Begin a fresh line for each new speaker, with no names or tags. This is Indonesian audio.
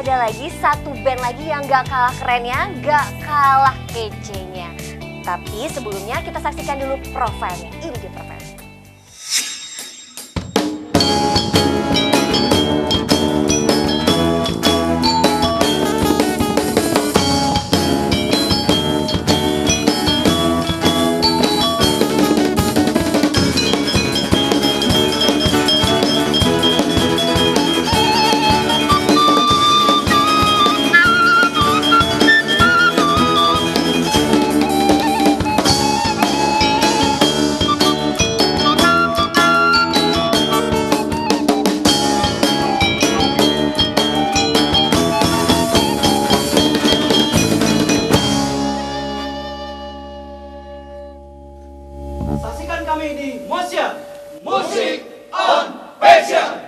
ada lagi satu band lagi yang gak kalah kerennya, gak kalah kece-nya. Tapi sebelumnya kita saksikan dulu profilnya. Ini dia profilnya.
Saksikan kami di Mosya Musik on Passion.